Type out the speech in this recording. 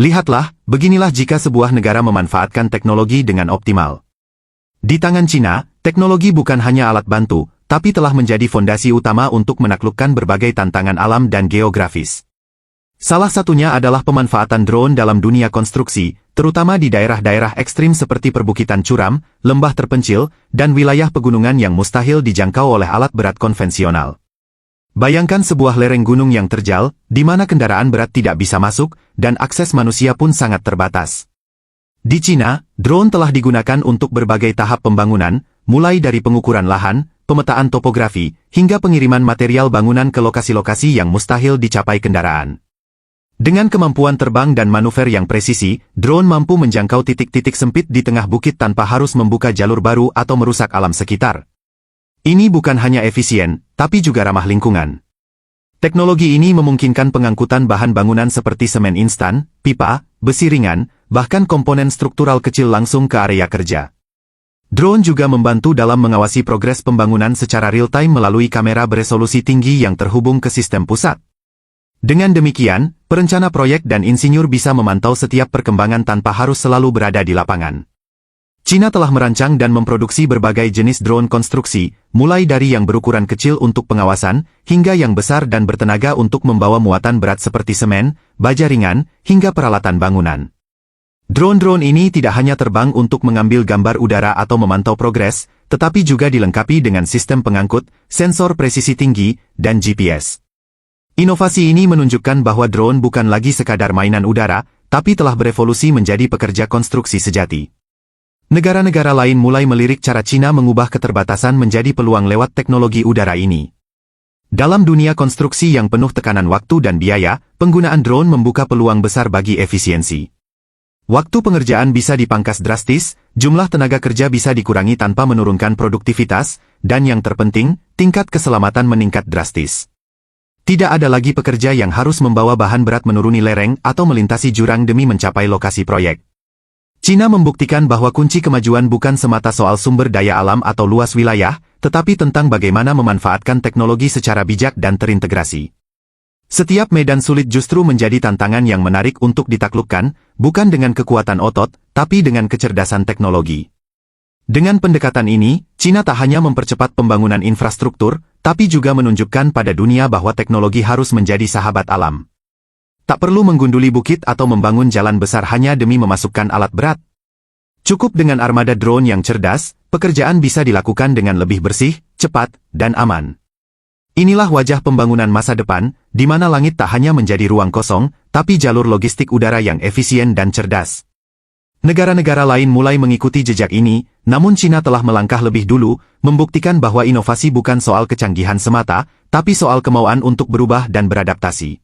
Lihatlah, beginilah jika sebuah negara memanfaatkan teknologi dengan optimal. Di tangan Cina, teknologi bukan hanya alat bantu, tapi telah menjadi fondasi utama untuk menaklukkan berbagai tantangan alam dan geografis. Salah satunya adalah pemanfaatan drone dalam dunia konstruksi, terutama di daerah-daerah ekstrim seperti perbukitan curam, lembah terpencil, dan wilayah pegunungan yang mustahil dijangkau oleh alat berat konvensional. Bayangkan sebuah lereng gunung yang terjal, di mana kendaraan berat tidak bisa masuk, dan akses manusia pun sangat terbatas. Di Cina, drone telah digunakan untuk berbagai tahap pembangunan, mulai dari pengukuran lahan, pemetaan topografi, hingga pengiriman material bangunan ke lokasi-lokasi yang mustahil dicapai kendaraan. Dengan kemampuan terbang dan manuver yang presisi, drone mampu menjangkau titik-titik sempit di tengah bukit tanpa harus membuka jalur baru atau merusak alam sekitar. Ini bukan hanya efisien, tapi juga ramah lingkungan. Teknologi ini memungkinkan pengangkutan bahan bangunan seperti semen instan, pipa, besi ringan, bahkan komponen struktural kecil langsung ke area kerja. Drone juga membantu dalam mengawasi progres pembangunan secara real-time melalui kamera beresolusi tinggi yang terhubung ke sistem pusat. Dengan demikian, perencana proyek dan insinyur bisa memantau setiap perkembangan tanpa harus selalu berada di lapangan. Cina telah merancang dan memproduksi berbagai jenis drone konstruksi, mulai dari yang berukuran kecil untuk pengawasan, hingga yang besar dan bertenaga untuk membawa muatan berat seperti semen, baja ringan, hingga peralatan bangunan. Drone-drone ini tidak hanya terbang untuk mengambil gambar udara atau memantau progres, tetapi juga dilengkapi dengan sistem pengangkut, sensor presisi tinggi, dan GPS. Inovasi ini menunjukkan bahwa drone bukan lagi sekadar mainan udara, tapi telah berevolusi menjadi pekerja konstruksi sejati. Negara-negara lain mulai melirik cara Cina mengubah keterbatasan menjadi peluang lewat teknologi udara ini. Dalam dunia konstruksi yang penuh tekanan waktu dan biaya, penggunaan drone membuka peluang besar bagi efisiensi. Waktu pengerjaan bisa dipangkas drastis, jumlah tenaga kerja bisa dikurangi tanpa menurunkan produktivitas, dan yang terpenting, tingkat keselamatan meningkat drastis. Tidak ada lagi pekerja yang harus membawa bahan berat menuruni lereng atau melintasi jurang demi mencapai lokasi proyek. Cina membuktikan bahwa kunci kemajuan bukan semata soal sumber daya alam atau luas wilayah, tetapi tentang bagaimana memanfaatkan teknologi secara bijak dan terintegrasi. Setiap medan sulit justru menjadi tantangan yang menarik untuk ditaklukkan, bukan dengan kekuatan otot, tapi dengan kecerdasan teknologi. Dengan pendekatan ini, Cina tak hanya mempercepat pembangunan infrastruktur, tapi juga menunjukkan pada dunia bahwa teknologi harus menjadi sahabat alam. Tak perlu menggunduli bukit atau membangun jalan besar hanya demi memasukkan alat berat. Cukup dengan armada drone yang cerdas, pekerjaan bisa dilakukan dengan lebih bersih, cepat, dan aman. Inilah wajah pembangunan masa depan, di mana langit tak hanya menjadi ruang kosong, tapi jalur logistik udara yang efisien dan cerdas. Negara-negara lain mulai mengikuti jejak ini, namun Cina telah melangkah lebih dulu, membuktikan bahwa inovasi bukan soal kecanggihan semata, tapi soal kemauan untuk berubah dan beradaptasi.